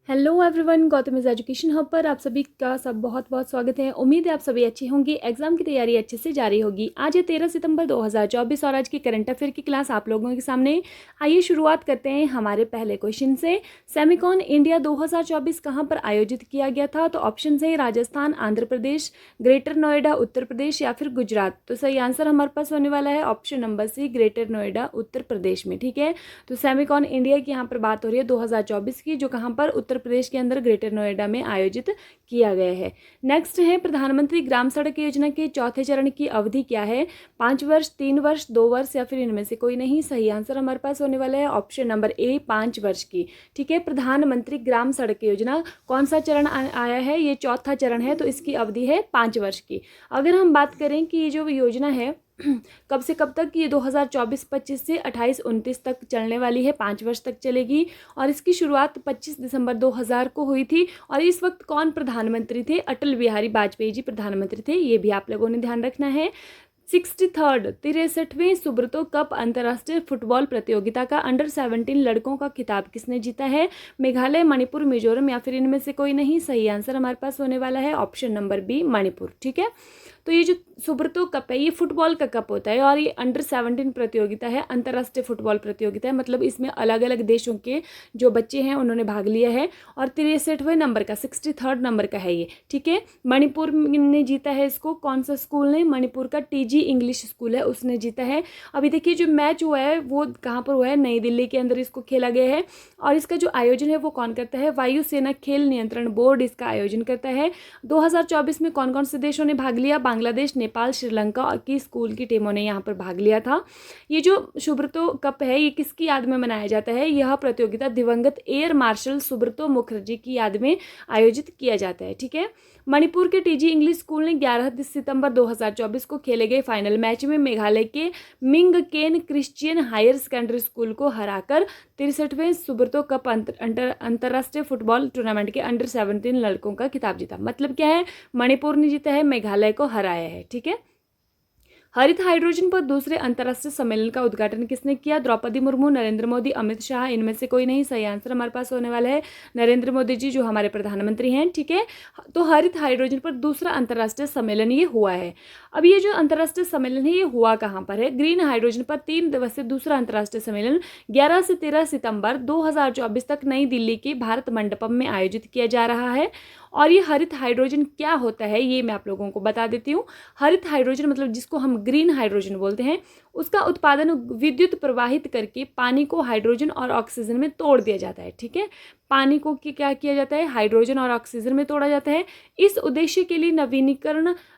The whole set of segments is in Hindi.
Hello everyone, Gautam is education hub पर आप सभी का बहुत बहुत स्वागत है। उम्मीद है आप सभी अच्छे होंगे, एग्जाम की तैयारी अच्छे से जारी होगी। आज है 13 सितंबर 2024 और आज की करंट अफेयर की क्लास आप लोगों के सामने। आइए शुरुआत करते हैं हमारे पहले क्वेश्चन से। सेमिकॉन इंडिया 2024 कहाँ पर आयोजित किया गया था? तो ऑप्शन है राजस्थान, आंध्र प्रदेश, ग्रेटर नोएडा उत्तर प्रदेश या फिर गुजरात। तो सही आंसर हमारे पास होने वाला है option number C, greater Noida Uttar Pradesh में। ठीक है, तो सेमिकॉन इंडिया की यहाँ पर बात हो रही है 2024 की, जो कहाँ पर उत्तर प्रदेश के अंदर ग्रेटर नोएडा में आयोजित किया गया है। नेक्स्ट है प्रधानमंत्री ग्राम सड़क योजना के चौथे चरण की अवधि क्या है? 5 वर्ष, 3 वर्ष, 2 वर्ष या फिर इनमें से कोई नहीं। सही आंसर हमारे पास होने वाला है ऑप्शन नंबर ए, 5 वर्ष की। ठीक है, प्रधानमंत्री ग्राम सड़क योजना कौन सा चरण आया है? ये चौथा चरण है, तो इसकी अवधि है 5 वर्ष की। अगर हम बात करें कि ये जो योजना है कब से कब तक, ये 2024-25 से 28-29 तक चलने वाली है, 5 वर्ष तक चलेगी। और इसकी शुरुआत 25 दिसंबर 2000 को हुई थी। और इस वक्त कौन प्रधानमंत्री थे? अटल बिहारी वाजपेयी जी प्रधानमंत्री थे, ये भी आप लोगों ने ध्यान रखना है। 63वें सुब्रतो कप अंतर्राष्ट्रीय फुटबॉल प्रतियोगिता का अंडर 17 लड़कों का खिताब किसने जीता है? मेघालय, मणिपुर, मिजोरम या फिर इनमें से कोई नहीं। सही आंसर हमारे पास होने वाला है ऑप्शन नंबर बी, मणिपुर। ठीक है, तो ये जो सुब्रतो कप है ये फुटबॉल का कप होता है और ये अंडर 17 प्रतियोगिता है, अंतर्राष्ट्रीय फुटबॉल प्रतियोगिता है। मतलब इसमें अलग अलग देशों के जो बच्चे हैं उन्होंने भाग लिया है और 63वें नंबर का, 63rd नंबर का है ये। ठीक है, मणिपुर ने जीता है इसको। कौन सा स्कूल ने? मणिपुर का टीजी इंग्लिश स्कूल है, उसने जीता है। अभी देखिए जो मैच हुआ है वो कहाँ पर हुआ है? नई दिल्ली के अंदर इसको खेला गया है। और इसका जो आयोजन है वो कौन करता है? वायुसेना खेल नियंत्रण बोर्ड इसका आयोजन करता है। 2024 में कौन कौन से देशों ने भाग लिया? बांग्लादेश, नेपाल, श्रीलंका की स्कूल की टीमों ने यहाँ पर भाग लिया था। ये जो सुब्रतो कप है ये किसकी याद में मनाया जाता है? यह प्रतियोगिता दिवंगत एयर मार्शल सुब्रतो मुखर्जी की याद में आयोजित किया जाता है। ठीक है, मणिपुर के टीजी इंग्लिश स्कूल ने 11 सितंबर 2024 को खेले गए फाइनल मैच में मेघालय के मिंगकेन क्रिश्चियन हायर सेकेंडरी स्कूल को हराकर 63वें सुब्रतो कप अंतर्राष्ट्रीय फुटबॉल टूर्नामेंट के अंडर 17 लड़कों का खिताब जीता। मतलब क्या है? मणिपुर ने जीता है, मेघालय को हराया है। ठीक है, हरित हाइड्रोजन पर दूसरे अंतर्राष्ट्रीय सम्मेलन का उद्घाटन किसने किया? द्रौपदी मुर्मू, नरेंद्र मोदी, अमित शाह, इनमें से कोई नहीं। सही आंसर हमारे पास होने वाला है नरेंद्र मोदी जी, जो हमारे प्रधानमंत्री हैं। ठीक है, तो हरित हाइड्रोजन पर दूसरा अंतर्राष्ट्रीय सम्मेलन ये हुआ है। अब ये जो अंतर्राष्ट्रीय सम्मेलन है ये हुआ कहाँ पर है? ग्रीन हाइड्रोजन पर 3 दिवसीय दूसरा अंतर्राष्ट्रीय सम्मेलन 11 से 13 सितंबर 2024 तक नई दिल्ली के भारत मंडपम में आयोजित किया जा रहा है। और ये हरित हाइड्रोजन क्या होता है ये मैं आप लोगों को बता देती हूँ। हरित हाइड्रोजन मतलब जिसको हम ग्रीन हाइड्रोजन बोलते हैं, उसका उत्पादन विद्युत प्रवाहित करके पानी को हाइड्रोजन और ऑक्सीजन में तोड़ दिया जाता है। ठीक है, पानी को क्या किया जाता है? हाइड्रोजन और ऑक्सीजन में तोड़ा जाता है। इस उद्देश्य के लिए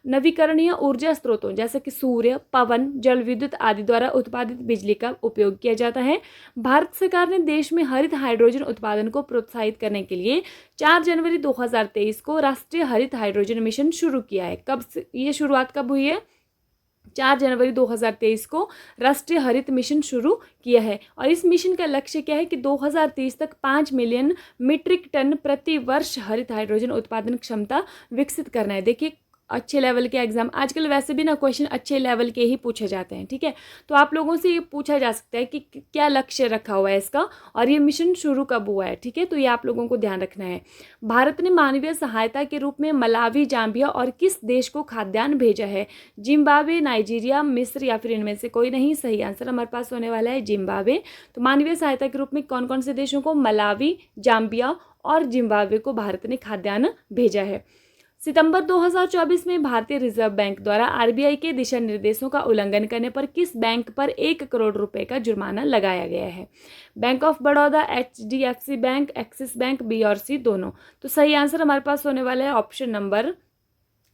नवीकरणीय ऊर्जा स्रोतों जैसे कि सूर्य, पवन, जल विद्युत आदि द्वारा उत्पादित बिजली का उपयोग किया जाता है। भारत सरकार ने देश में हरित हाइड्रोजन उत्पादन को प्रोत्साहित करने के लिए 4 जनवरी 2023 को राष्ट्रीय हरित हाइड्रोजन मिशन शुरू किया है। कब से ये शुरुआत कब हुई है? 4 जनवरी 2023 को राष्ट्रीय हरित मिशन शुरू किया है। और इस मिशन का लक्ष्य क्या है कि 2030 तक 5 मिलियन मीट्रिक टन प्रति वर्ष हरित हाइड्रोजन उत्पादन क्षमता विकसित करना है। देखिए अच्छे लेवल के एग्जाम आजकल वैसे भी ना क्वेश्चन अच्छे लेवल के ही पूछे जाते हैं। ठीक है, तो आप लोगों से ये पूछा जा सकता है कि क्या लक्ष्य रखा हुआ है इसका और ये मिशन शुरू कब हुआ है। ठीक है, तो ये आप लोगों को ध्यान रखना है। भारत ने मानवीय सहायता के रूप में मलावी, जाम्बिया और किस देश को खाद्यान्न भेजा है? जिम्बाब्वे, नाइजीरिया, मिस्र या फिर इनमें से कोई नहीं। सही आंसर हमारे पास होने वाला है जिम्बाब्वे। तो मानवीय सहायता के रूप में कौन कौन से देशों को? मलावी, जाम्बिया और जिम्बाब्वे को भारत ने खाद्यान्न भेजा है। सितंबर 2024 में भारतीय रिजर्व बैंक द्वारा आरबीआई के दिशा निर्देशों का उल्लंघन करने पर किस बैंक पर 1 करोड़ रुपए का जुर्माना लगाया गया है? Bank of Baroda, HDFC bank, Axis bank, B और सी दोनों। तो सही आंसर हमारे पास होने वाला है ऑप्शन नंबर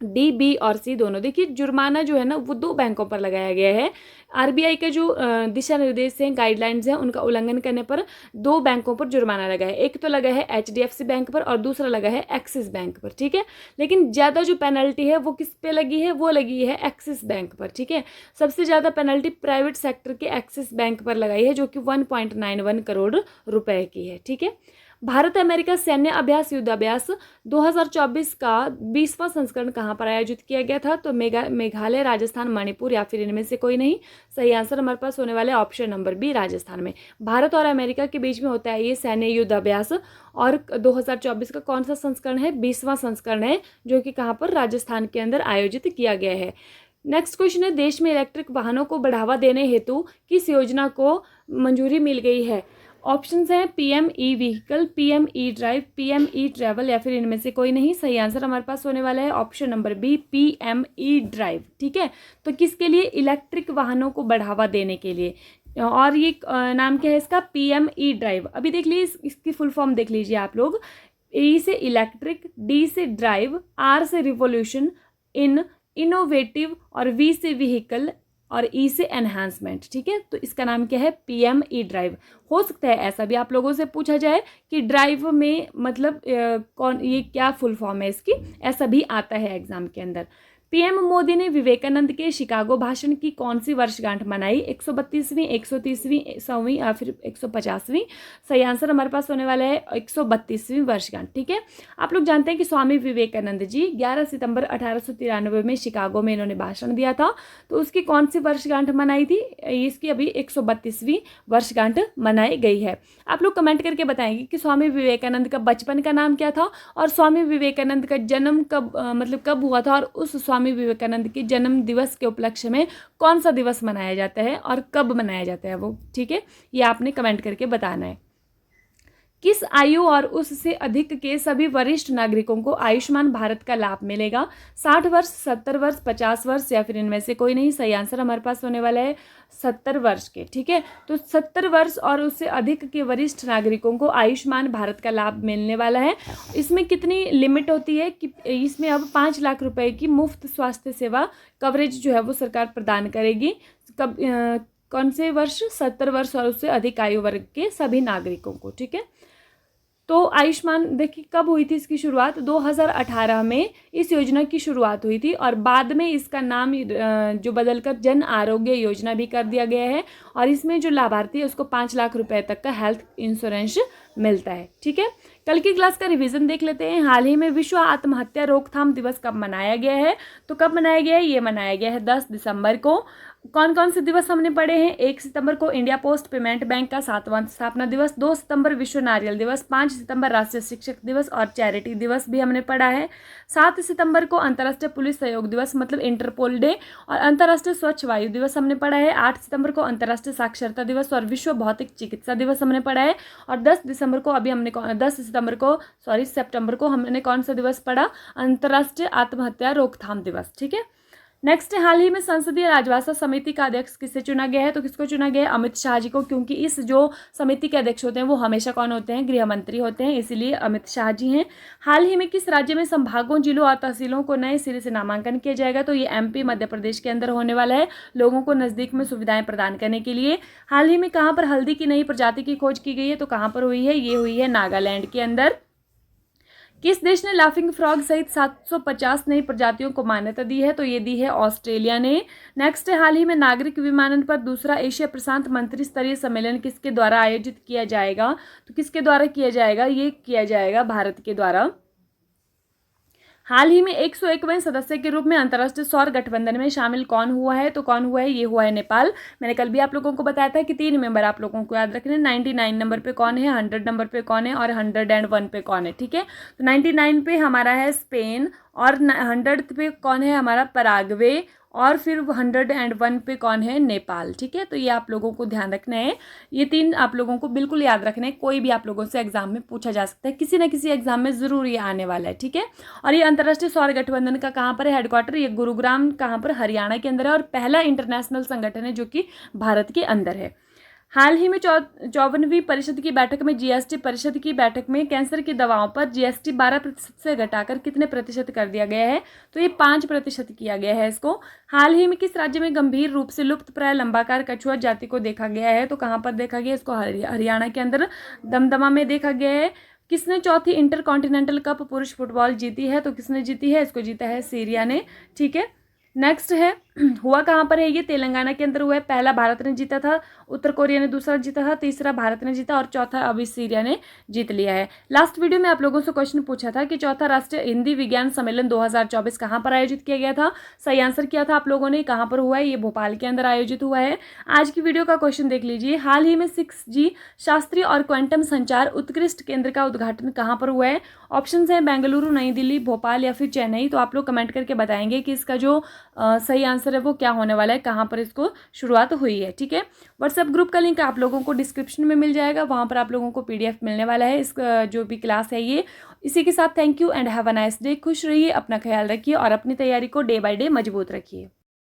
डी, बी और सी दोनों। देखिए जुर्माना जो है ना वो 2 बैंकों पर लगाया गया है। आरबीआई के जो दिशा निर्देश हैं, गाइडलाइंस हैं, उनका उल्लंघन करने पर 2 बैंकों पर जुर्माना लगा है। एक तो लगा है एचडीएफसी बैंक पर और दूसरा लगा है एक्सिस बैंक पर। ठीक है, लेकिन ज़्यादा जो पेनल्टी है वो किस पे लगी है? वो लगी है एक्सिस बैंक पर। ठीक है, सबसे ज़्यादा पेनल्टी प्राइवेट सेक्टर के एक्सिस बैंक पर लगाई है जो कि 1.91 करोड़ रुपए की है। ठीक है, भारत अमेरिका सैन्य अभ्यास युद्धाभ्यास 2024 का 20वां संस्करण कहाँ पर आयोजित किया गया था? तो मेघालय, राजस्थान, मणिपुर या फिर इनमें से कोई नहीं। सही आंसर हमारे पास होने वाले ऑप्शन नंबर बी, राजस्थान में। भारत और अमेरिका के बीच में होता है ये सैन्य युद्धाभ्यास, और 2024 का कौन सा संस्करण है? 20वां संस्करण है, जो कि कहाँ पर? राजस्थान के अंदर आयोजित किया गया है। नेक्स्ट क्वेश्चन है, देश में इलेक्ट्रिक वाहनों को बढ़ावा देने हेतु किस योजना को मंजूरी मिल गई है? ऑप्शंस हैं PM E vehicle, PM E drive, PM E travel या फिर इनमें से कोई नहीं। सही आंसर हमारे पास होने वाला है option number B, PM E drive. ठीक है, तो किसके लिए? इलेक्ट्रिक वाहनों को बढ़ावा देने के लिए। और ये नाम क्या है इसका? PM E drive. अभी देख लीजिए इसकी फुल फॉर्म देख लीजिए आप लोग। ई से इलेक्ट्रिक, डी से ड्राइव, आर से रिवोल्यूशन, इनोवेटिव, और वी से व्हीकल, और ई से एनहांसमेंट। ठीक है, तो इसका नाम क्या है? PM E drive. हो सकता है ऐसा भी आप लोगों से पूछा जाए कि ड्राइव में मतलब कौन, ये क्या फुल फॉर्म है इसकी, ऐसा भी आता है एग्जाम के अंदर। पीएम मोदी ने विवेकानंद के शिकागो भाषण की कौन सी वर्षगांठ मनाई? 132वीं, 130वीं, 100वीं या फिर 150वीं? सही आंसर हमारे पास होने वाला है 132वीं वर्षगांठ। ठीक है, आप लोग जानते हैं कि स्वामी विवेकानंद जी 11 सितंबर 1893 में शिकागो में इन्होंने भाषण दिया था, तो उसकी कौन सी वर्षगांठ मनाई थी? इसकी अभी 132वीं वर्षगांठ मनाई गई है। आप लोग कमेंट करके बताएंगे कि स्वामी विवेकानंद का बचपन का नाम क्या था, और स्वामी विवेकानंद का जन्म कब मतलब कब हुआ था, और उस स्वामी विवेकानंद के जन्म दिवस के उपलक्ष्य में कौन सा दिवस मनाया जाता है और कब मनाया जाता है वो। ठीक है, ये आपने कमेंट करके बताना है। किस आयु और उससे अधिक के सभी वरिष्ठ नागरिकों को आयुष्मान भारत का लाभ मिलेगा? 60 वर्ष, 70 वर्ष, 50 वर्ष या फिर इनमें से कोई नहीं। सही आंसर हमारे पास होने वाला है 70 वर्ष के। ठीक है, तो 70 वर्ष और उससे अधिक के वरिष्ठ नागरिकों को आयुष्मान भारत का लाभ मिलने वाला है। इसमें कितनी लिमिट होती है कि इसमें अब 5 लाख रुपए की मुफ्त स्वास्थ्य सेवा कवरेज जो है वो सरकार प्रदान करेगी। कब कौन से वर्ष? 70 वर्ष और उससे अधिक आयु वर्ग के सभी नागरिकों को। ठीक है, तो आयुष्मान देखिए कब हुई थी इसकी शुरुआत? 2018 में इस योजना की शुरुआत हुई थी, और बाद में इसका नाम जो बदलकर जन आरोग्य योजना भी कर दिया गया है, और इसमें जो लाभार्थी है उसको 5 लाख रुपए तक का हेल्थ इंश्योरेंस मिलता है। ठीक है, कल की क्लास का रिवीजन देख लेते हैं। हाल ही में विश्व आत्महत्या रोकथाम दिवस कब मनाया गया है? तो कब मनाया गया है? ये मनाया गया है 10 दिसंबर को। कौन कौन से दिवस हमने पढ़े हैं? 1 सितंबर को इंडिया पोस्ट पेमेंट बैंक का 7वां स्थापना दिवस, 2 सितंबर विश्व नारियल दिवस, 5 सितंबर राष्ट्रीय शिक्षक दिवस और चैरिटी दिवस भी हमने पढ़ा है। 7 सितंबर को अंतर्राष्ट्रीय पुलिस सहयोग दिवस मतलब इंटरपोल डे और अंतर्राष्ट्रीय स्वच्छ वायु दिवस हमने पढ़ा है। 8 सितंबर को अंतर्राष्ट्रीय साक्षरता दिवस और विश्व भौतिक चिकित्सा दिवस हमने पढ़ा है। और 10 सितंबर को हमने कौन सा दिवस पढ़ा? अंतर्राष्ट्रीय आत्महत्या रोकथाम दिवस। ठीक है, नेक्स्ट, हाल ही में संसदीय राजभाषा समिति का अध्यक्ष किसे चुना गया है? तो किसको चुना गया है? अमित शाह जी को, क्योंकि इस जो समिति के अध्यक्ष होते हैं वो हमेशा कौन होते हैं? गृह मंत्री होते हैं, इसीलिए अमित शाह जी हैं। हाल ही में किस राज्य में संभागों, जिलों और तहसीलों को नए सिरे से नामांकन किया जाएगा? तो ये एमपी मध्य प्रदेश के अंदर होने वाला है, लोगों को नजदीक में सुविधाएं प्रदान करने के लिए। हाल ही में कहाँ पर हल्दी की नई प्रजाति की खोज की गई है? तो कहाँ पर हुई है? ये हुई है नागालैंड के अंदर। किस देश ने लाफिंग फ्रॉग सहित 750 नई प्रजातियों को मान्यता दी है? तो ये दी है ऑस्ट्रेलिया ने। नेक्स्ट है, हाल ही में नागरिक विमानन पर दूसरा एशिया प्रशांत मंत्री स्तरीय सम्मेलन किसके द्वारा आयोजित किया जाएगा? तो किसके द्वारा किया जाएगा? ये किया जाएगा भारत के द्वारा। हाल ही में 101वें सदस्य के रूप में अंतर्राष्ट्रीय सौर गठबंधन में शामिल कौन हुआ है? तो कौन हुआ है? ये हुआ है नेपाल। मैंने कल भी आप लोगों को बताया था कि 3 मेंबर आप लोगों को याद रखने। 99 नंबर पे कौन है, 100 नंबर पे कौन है और 101 पे कौन है। ठीक है, तो 99 पे हमारा है स्पेन और 100 पे कौन है? हमारा पराग्वे, और फिर 101 पे कौन है? नेपाल। ठीक है, तो ये आप लोगों को ध्यान रखना है। ये 3 आप लोगों को बिल्कुल याद रखना है। कोई भी आप लोगों से एग्जाम में पूछा जा सकता है, किसी न किसी एग्जाम में जरूर ये आने वाला है। ठीक है, और ये अंतर्राष्ट्रीय सौर गठबंधन का कहाँ पर है हेडक्वार्टर? ये गुरुग्राम कहाँ पर? हरियाणा के अंदर है, और पहला इंटरनेशनल संगठन है जो कि भारत के अंदर है। हाल ही में 54वीं परिषद की बैठक में जीएसटी परिषद की बैठक में कैंसर की दवाओं पर जीएसटी 12% से घटाकर कितने प्रतिशत कर दिया गया है? तो ये 5% किया गया है इसको। हाल ही में किस राज्य में गंभीर रूप से लुप्त प्राय लंबाकार कछुआ जाति को देखा गया है? तो कहाँ पर देखा गया? इसको हरियाणा के अंदर दमदमा में देखा गया है। किसने चौथी इंटरकॉन्टिनेंटल कप पुरुष फुटबॉल जीती है? तो किसने जीती है? इसको जीता है सीरिया ने। ठीक है, नेक्स्ट है, हुआ कहाँ पर है ये? तेलंगाना के अंदर हुआ है। पहला भारत ने जीता था, उत्तर कोरिया ने दूसरा जीता था, तीसरा भारत ने जीता और चौथा अभी सीरिया ने जीत लिया है। लास्ट वीडियो में आप लोगों से क्वेश्चन पूछा था कि चौथा राष्ट्रीय हिंदी विज्ञान सम्मेलन 2024 कहाँ पर आयोजित किया गया था। सही आंसर किया था आप लोगों ने। कहाँ पर हुआ है? ये भोपाल के अंदर आयोजित हुआ है। आज की वीडियो का क्वेश्चन देख लीजिए। हाल ही में 6G शास्त्रीय और क्वांटम संचार उत्कृष्ट केंद्र का उद्घाटन कहाँ पर हुआ है? ऑप्शन है बेंगलुरु, नई दिल्ली, भोपाल या फिर चेन्नई। तो आप लोग कमेंट करके बताएंगे कि इसका जो सही आंसर है वो क्या होने वाला है, कहाँ पर इसको शुरुआत हुई है। ठीक है, व्हाट्सएप ग्रुप का लिंक आप लोगों को डिस्क्रिप्शन में मिल जाएगा, वहाँ पर आप लोगों को PDF मिलने वाला है इसका जो भी क्लास है ये। इसी के साथ thank you and have a nice day. खुश रहिए, अपना ख्याल रखिए और अपनी तैयारी को डे बाय डे मजबूत रखिए।